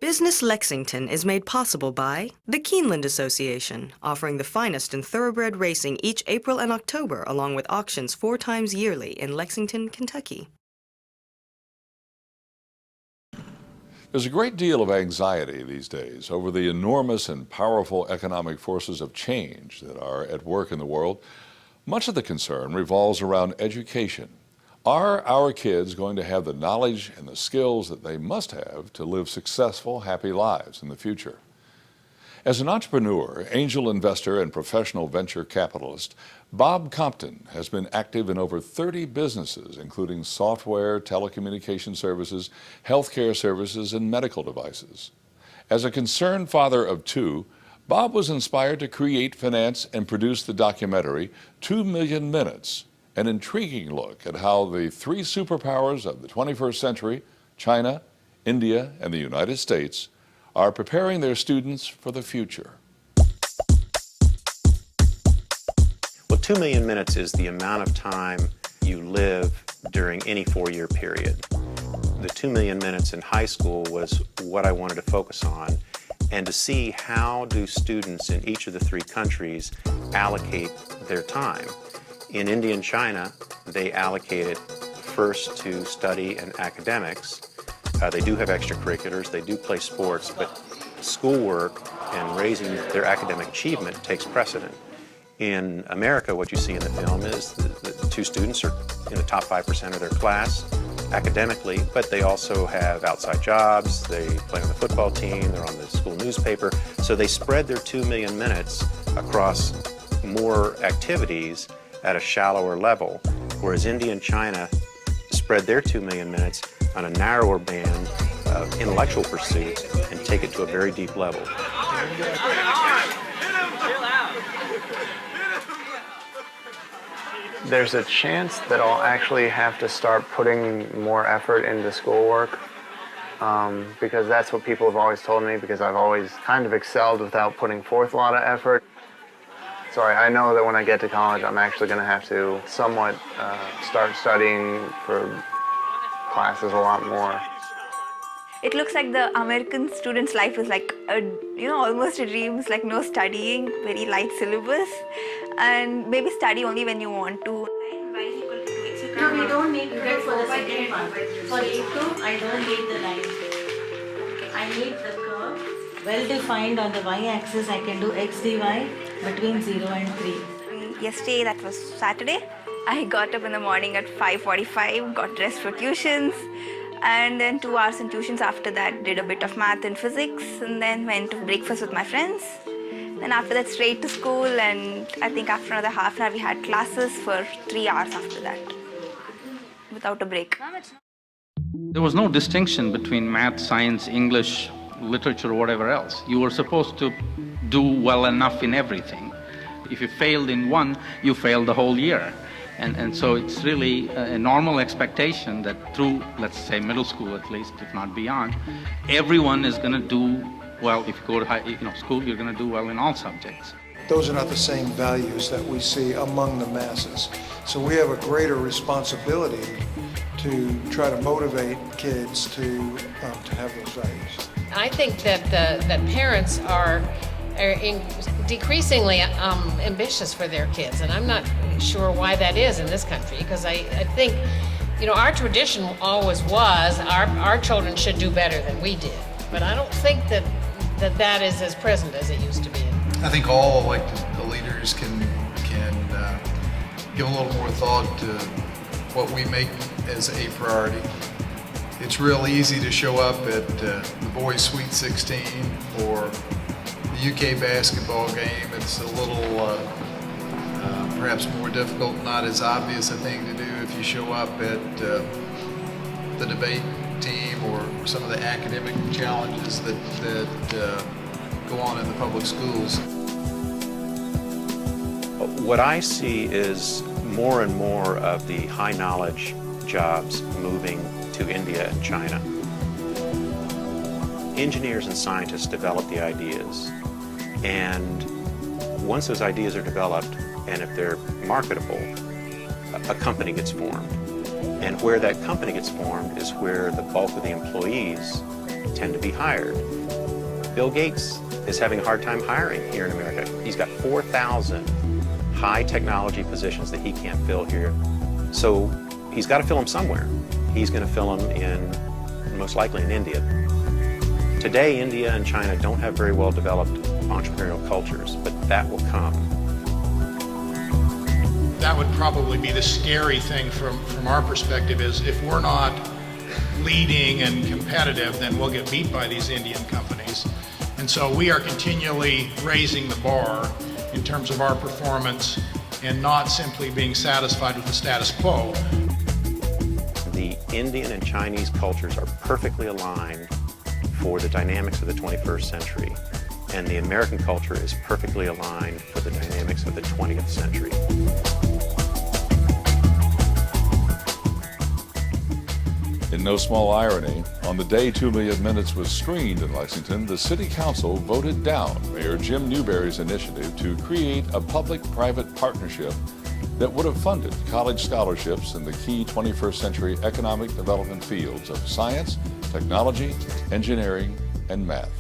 Business Lexington is made possible by the Keeneland Association, offering the finest in thoroughbred racing each April and October, along with auctions 4 times yearly in Lexington, Kentucky. There's a great deal of anxiety these days over the enormous and powerful economic forces of change that are at work in the world. Much of the concern revolves around education. Are our kids going to have the knowledge and the skills that they must have to live successful, happy lives in the future? As an entrepreneur, angel investor, and professional venture capitalist, Bob Compton has been active in over 30 businesses, including software, telecommunication services, healthcare services, and medical devices. As a concerned father of 2, Bob was inspired to create, finance, and produce the documentary 2 Million Minutes, an intriguing look at how the 3 superpowers of the 21st century, China, India, and the United States, are preparing their students for the future. Well, 2 million minutes is the amount of time you live during any 4-year period. The 2 million minutes in high school was what I wanted to focus on, and to see how do students in each of the 3 countries allocate their time. In India and China, they allocate it first to study and academics. They do have extracurriculars, they do play sports, but schoolwork and raising their academic achievement takes precedent. In America, what you see in the film is the 2 students are in the top 5% of their class academically, but they also have outside jobs, they play on the football team, they're on the school newspaper, so they spread their 2 million minutes across more activities at a shallower level, whereas India and China spread their 2 million minutes on a narrower band of intellectual pursuits and take it to a very deep level. There's a chance that I'll actually have to start putting more effort into schoolwork because that's what people have always told me, because I've always kind of excelled without putting forth a lot of effort. So I know that when I get to college, I'm actually going to have to somewhat start studying for classes a lot more. It looks like the American student's life is like almost a dream. It's like no studying, very light syllabus, and maybe study only when you want to. No, we don't need to do for the second one. For A2, I don't need the line. I need the curve. Well defined on the y-axis, I can do x dy between 0 and 3. Yesterday, that was Saturday, I got up in the morning at 5:45, got dressed for tuitions, and then 2 hours in tuitions after that, did a bit of math and physics, and then went to breakfast with my friends. Then after that, straight to school, and I think after another half an hour, we had classes for 3 hours after that, without a break. There was no distinction between math, science, English, literature, or whatever else. You were supposed to do well enough in everything. If you failed in one, you failed the whole year. And so it's really a normal expectation that through, let's say, middle school at least, if not beyond, everyone is going to do well. If you go to school, you're going to do well in all subjects. Those are not the same values that we see among the masses. So we have a greater responsibility to try to motivate kids to have those values. I think that parents are decreasingly ambitious for their kids, and I'm not sure why that is in this country, because I think, our tradition always was our children should do better than we did, but I don't think that is as present as it used to be. I think all elected leaders can give a little more thought to what we make as a priority. It's real easy to show up at the boys' Sweet 16 or the UK basketball game. It's a little perhaps more difficult, not as obvious a thing to do if you show up at the debate team or some of the academic challenges that go on in the public schools. What I see is more and more of the high knowledge jobs moving to India and China. Engineers and scientists develop the ideas, and once those ideas are developed, and if they're marketable, a company gets formed. And where that company gets formed is where the bulk of the employees tend to be hired. Bill Gates is having a hard time hiring here in America. He's got 4,000 high technology positions that he can't fill here. So he's got to fill them somewhere. He's going to fill them most likely in India. Today, India and China don't have very well developed entrepreneurial cultures, but that will come. That would probably be the scary thing from our perspective, is if we're not leading and competitive, then we'll get beat by these Indian companies. And so we are continually raising the bar in terms of our performance and not simply being satisfied with the status quo. The Indian and Chinese cultures are perfectly aligned for the dynamics of the 21st century, and the American culture is perfectly aligned for the dynamics of the 20th century. In no small irony, on the day 2 Million Minutes was screened in Lexington, the City Council voted down Mayor Jim Newberry's initiative to create a public-private partnership that would have funded college scholarships in the key 21st century economic development fields of science, technology, engineering, and math.